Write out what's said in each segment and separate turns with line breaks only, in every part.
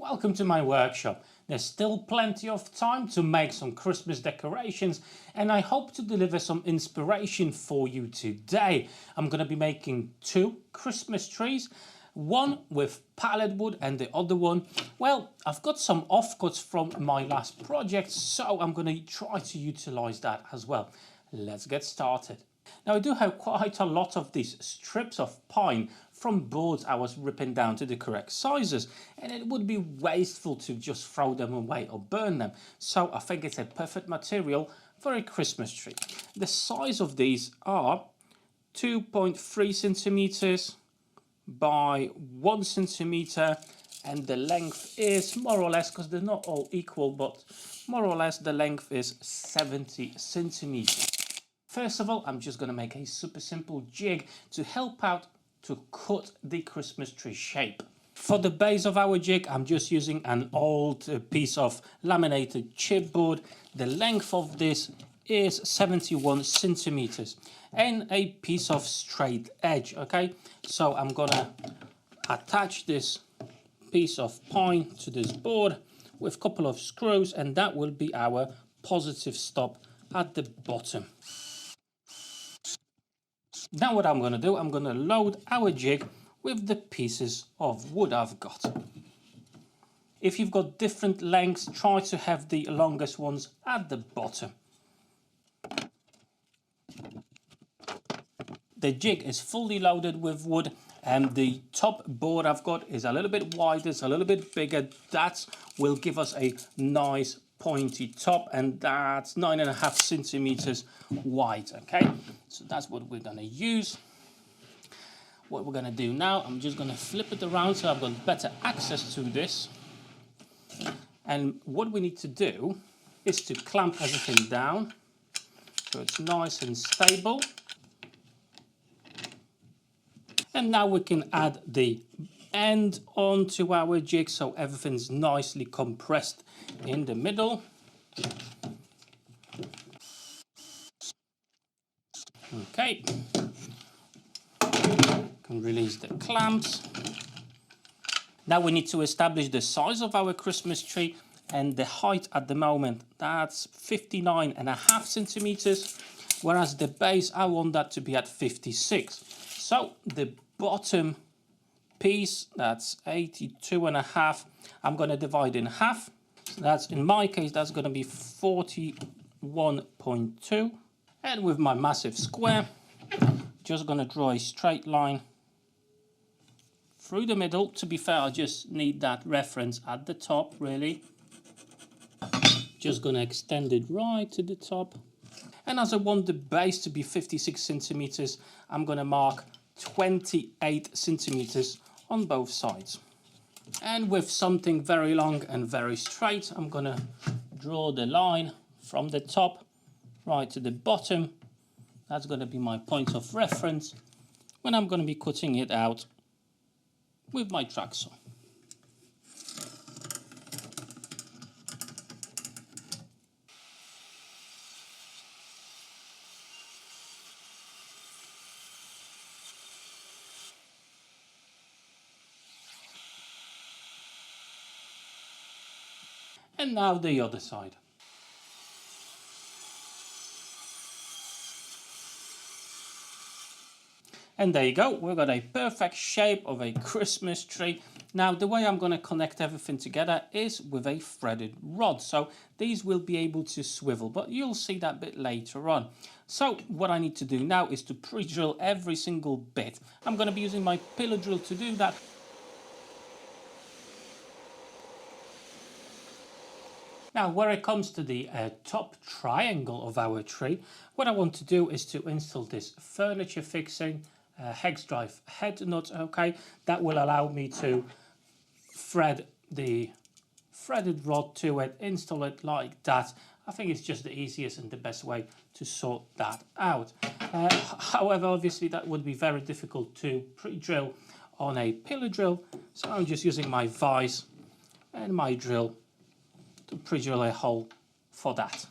welcome to my workshop. There's still plenty of time to make some Christmas decorations and I hope to deliver some inspiration for you today. I'm going to be making two Christmas trees, one with pallet wood and the other one, well, I've got some offcuts from my last project, so I'm going to try to utilize that as well. Let's get started. Now I do have quite a lot of these strips of pine from boards I was ripping down to the correct sizes, and it would be wasteful to just throw them away or burn them, so I think it's a perfect material for a Christmas tree. The size of these are 2.3 centimeters by 1 centimeter, and the length is more or less, because they're not all equal, but more or less the length is 70 centimeters. First of all, I'm just going to make a super simple jig to help out to cut the Christmas tree shape. For the base of our jig, I'm just using an old piece of laminated chipboard. The length of this is 71 centimeters and a piece of straight edge. Okay, so I'm gonna attach this piece of pine to this board with a couple of screws, and that will be our positive stop at the bottom. Now what I'm going to do, I'm going to load our jig with the pieces of wood I've got. If you've got different lengths, try to have the longest ones at the bottom. The jig is fully loaded with wood, and the top board I've got is a little bit wider, it's a little bit bigger. That will give us a nice pointy top, and that's 9.5 centimeters wide. Okay, so that's what we're going to use. What we're going to do now, I'm just going to flip it around so I've got better access to this. And what we need to do is to clamp everything down so it's nice and stable. And now we can add the end onto our jig so everything's nicely compressed in the middle. Okay, can release the clamps. Now we need to establish the size of our Christmas tree, and the height at the moment, that's 59.5 centimeters, whereas the base I want that to be at 56. So the bottom piece, that's 82.5, I'm going to divide in half. So that's, in my case, that's going to be 41.2. And with my massive square, just going to draw a straight line through the middle. To be fair, I just need that reference at the top, really. Just going to extend it right to the top. And as I want the base to be 56 centimeters, I'm going to mark 28 centimeters on both sides. And with something very long and very straight, I'm going to draw the line from the top right to the bottom. That's going to be my point of reference when I'm going to be cutting it out with my track saw. And now the other side. And there you go, we've got a perfect shape of a Christmas tree. Now the way I'm going to connect everything together is with a threaded rod. So these will be able to swivel, but you'll see that bit later on. So what I need to do now is to pre-drill every single bit. I'm going to be using my pillar drill to do that. Now, where it comes to the top triangle of our tree, what I want to do is to install this furniture fixing hex drive head nut. Okay, that will allow me to thread the threaded rod to it, install it like that. I think it's just the easiest and the best way to sort that out. However, obviously that would be very difficult to pre-drill on a pillar drill, so I'm just using my vise and my drill to pre-drill a hole for that.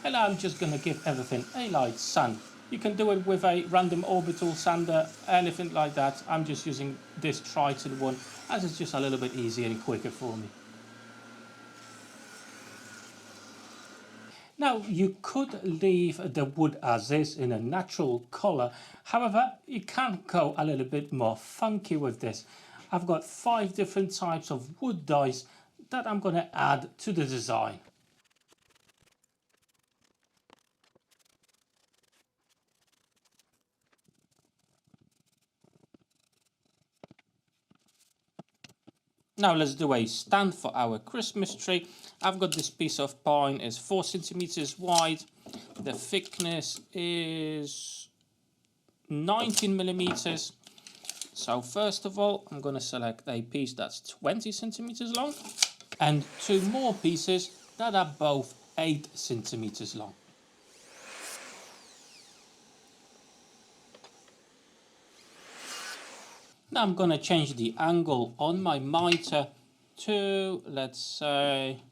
And I'm just going to give everything a light sand. You can do it with a random orbital sander, anything like that. I'm just using this Triton one as it's just a little bit easier and quicker for me. Now you could leave the wood as is in a natural colour, however you can go a little bit more funky with this. I've got 5 different types of wood dyes that I'm going to add to the design. Now let's do a stand for our Christmas tree. I've got this piece of pine, is 4 centimeters wide. The thickness is 19 millimeters. So first of all, I'm going to select a piece that's 20 centimeters long and 2 more pieces that are both 8 centimeters long. Now I'm going to change the angle on my mitre to, let's say,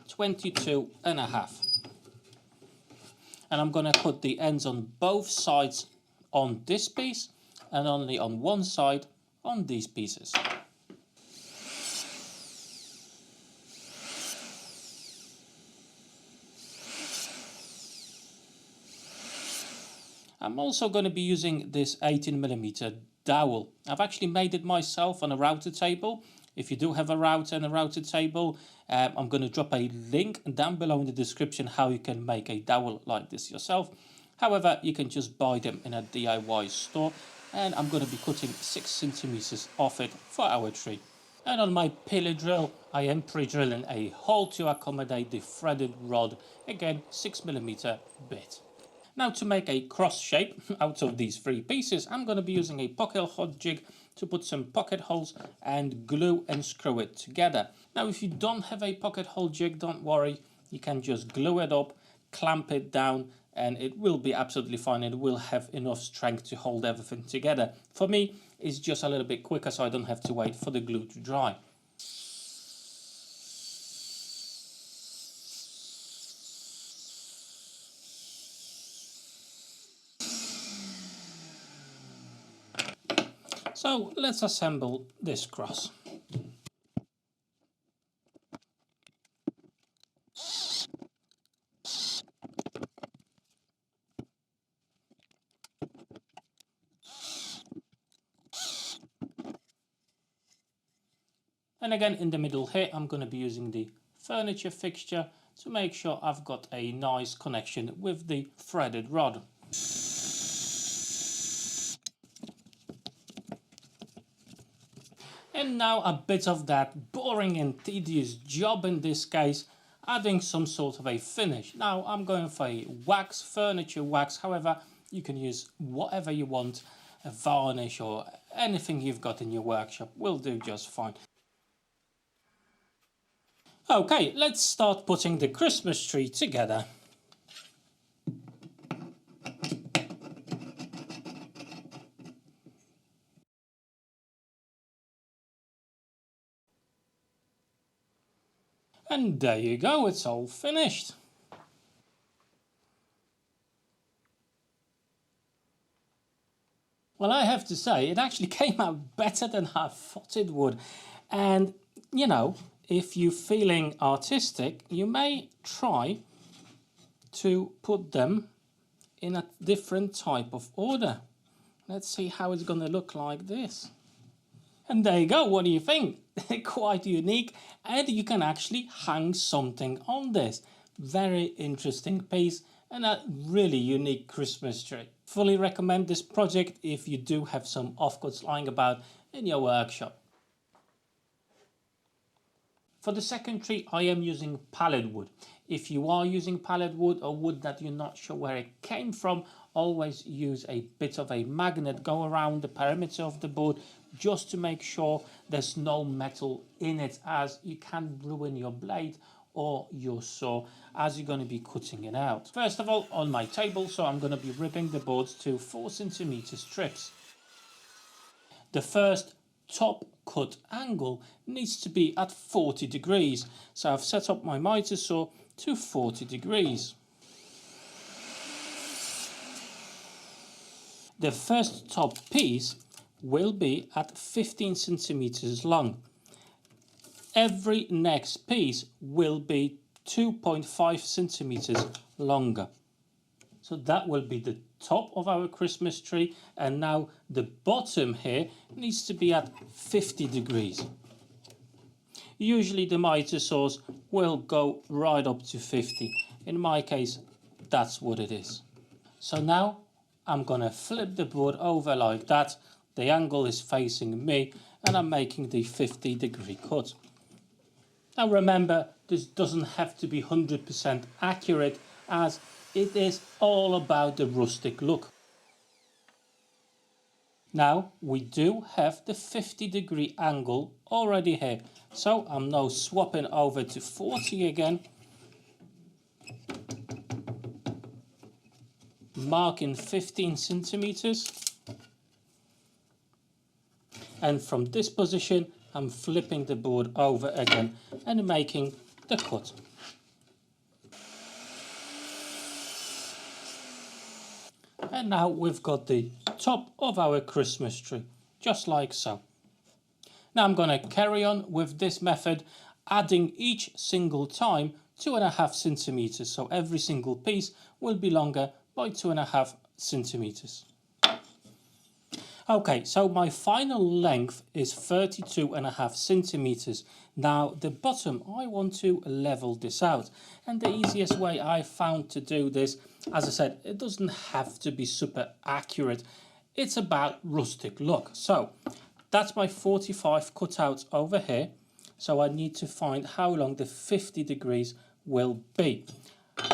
22.5. And I'm going to put the ends on both sides on this piece and only on one side on these pieces. I'm also going to be using this 18mm dowel. I've actually made it myself on a router table. If you do have a router and a router table, I'm going to drop a link down below in the description how you can make a dowel like this yourself. However, you can just buy them in a DIY store, and I'm going to be cutting 6 centimeters off it for our tree. And on my pillar drill, I am pre-drilling a hole to accommodate the threaded rod, again 6mm bit. Now to make a cross shape out of these 3 pieces, I'm going to be using a pocket hole jig to put some pocket holes and glue and screw it together. Now if you don't have a pocket hole jig, don't worry, you can just glue it up, clamp it down, and it will be absolutely fine. It will have enough strength to hold everything together. For me, it's just a little bit quicker so I don't have to wait for the glue to dry. So let's assemble this cross. And again in the middle here, I'm going to be using the furniture fixture to make sure I've got a nice connection with the threaded rod. And now a bit of that boring and tedious job in this case, adding some sort of a finish. Now I'm going for a wax, furniture wax, however you can use whatever you want, a varnish or anything you've got in your workshop will do just fine. Okay, let's start putting the Christmas tree together. And there you go, it's all finished. Well, I have to say, it actually came out better than I thought it would. And, you know, if you're feeling artistic, you may try to put them in a different type of order. Let's see how it's going to look like this. And there you go, what do you think? Quite unique, and you can actually hang something on this. Very interesting piece and a really unique Christmas tree. Fully recommend this project if you do have some offcuts lying about in your workshop. For the second tree, I am using pallet wood. If you are using pallet wood or wood that you're not sure where it came from, always use a bit of a magnet, go around the perimeter of the board just to make sure there's no metal in it, as you can ruin your blade or your saw as you're going to be cutting it out. First of all, on my table, so I'm going to be ripping the boards to 4 centimeter strips. The first top cut angle needs to be at 40 degrees, so I've set up my miter saw to 40 degrees. The first top piece will be at 15 centimeters long. Every next piece will be 2.5 centimeters longer. So that will be the top of our Christmas tree, and now the bottom here needs to be at 50 degrees. Usually the miter saws will go right up to 50. In my case, that's what it is. So now I'm going to flip the board over like that. The angle is facing me and I'm making the 50-degree cut. Now remember, this doesn't have to be 100% accurate, as it is all about the rustic look. Now we do have the 50-degree angle already here, so I'm now swapping over to 40 again, marking 15 centimeters, and from this position I'm flipping the board over again and making the cut. And now we've got the top of our Christmas tree, just like so. Now I'm going to carry on with this method, adding each single time 2.5 centimeters. So every single piece will be longer by 2.5 centimeters. Okay, so my final length is 32.5 centimeters. Now the bottom, I want to level this out. And the easiest way I found to do this, as I said, it doesn't have to be super accurate. It's about rustic look. So that's my 45 cut out over here. So I need to find how long the 50 degrees will be.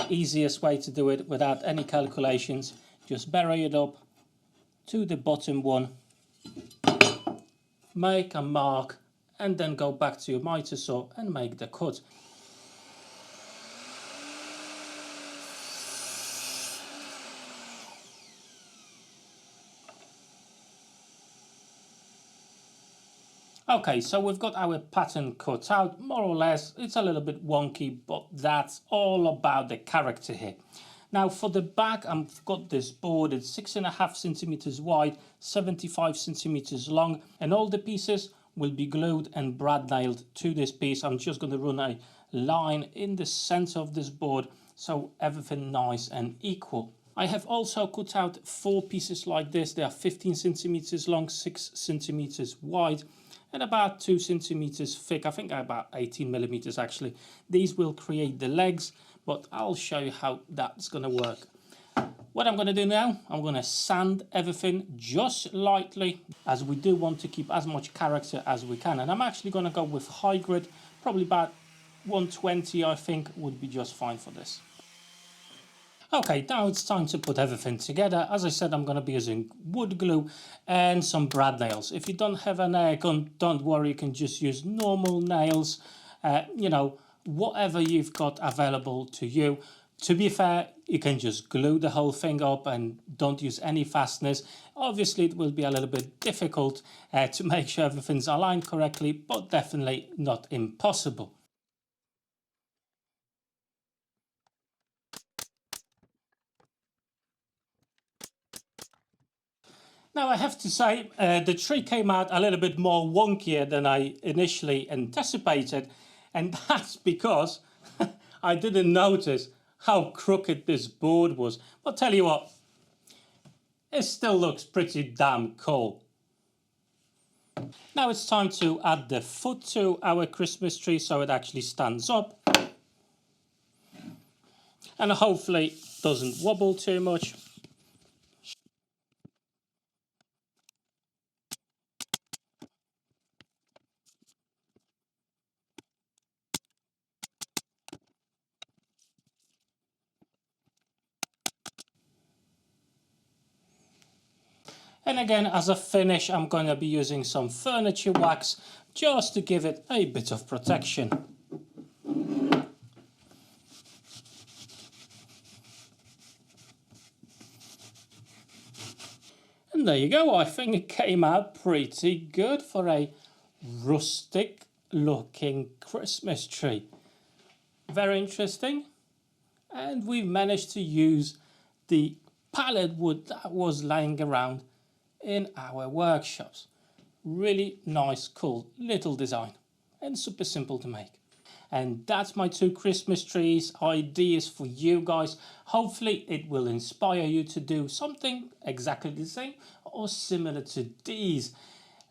Easiest way to do it without any calculations, just bury it up to the bottom one, make a mark, and then go back to your miter saw and make the cut. Okay, so we've got our pattern cut out, more or less. It's a little bit wonky, but that's all about the character here. Now for the back, I've got this board, it's 6.5 centimeters wide, 75 centimeters long, and all the pieces will be glued and brad nailed to this piece. I'm just going to run a line in the center of this board, so everything nice and equal. I have also cut out 4 pieces like this. They are 15 centimeters long, 6 centimeters wide, and about 2 centimeters thick. I think about 18 millimeters actually. These will create the legs, but I'll show you how that's going to work. What I'm going to do now, I'm going to sand everything just lightly, as we do want to keep as much character as we can. And I'm actually going to go with high grit, probably about 120 I think would be just fine for this. Okay, now it's time to put everything together. As I said, I'm going to be using wood glue and some brad nails. If you don't have an air gun, don't worry, you can just use normal nails, you know, whatever you've got available to you. To be fair, you can just glue the whole thing up and don't use any fasteners. Obviously, it will be a little bit difficult to make sure everything's aligned correctly, but definitely not impossible. Now I have to say the tree came out a little bit more wonkier than I initially anticipated, and that's because I didn't notice how crooked this board was. But tell you what, it still looks pretty damn cool. Now it's time to add the foot to our Christmas tree so it actually stands up and hopefully doesn't wobble too much. And again, as a finish, I'm going to be using some furniture wax just to give it a bit of protection. And there you go, I think it came out pretty good for a rustic looking Christmas tree. Very interesting. And we've managed to use the pallet wood that was laying around in our workshops. Really nice, cool little design and super simple to make. And that's my 2 Christmas trees ideas for you guys. Hopefully it will inspire you to do something exactly the same or similar to these.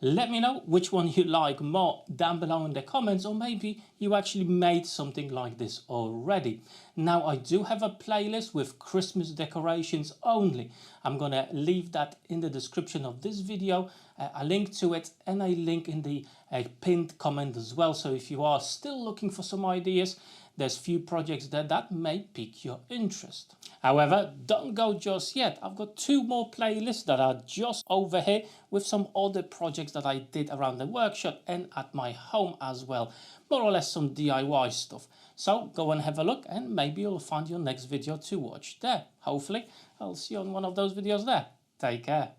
Let me know which one you like more down below in the comments, or maybe you actually made something like this already. Now I do have a playlist with Christmas decorations only. I'm gonna leave that in the description of this video, a link to it and a link in the pinned comment as well. So if you are still looking for some ideas, there's few projects there that may pique your interest. However, don't go just yet. I've got 2 more playlists that are just over here with some other projects that I did around the workshop and at my home as well. More or less some DIY stuff. So go and have a look and maybe you'll find your next video to watch there. Hopefully I'll see you on one of those videos there. Take care.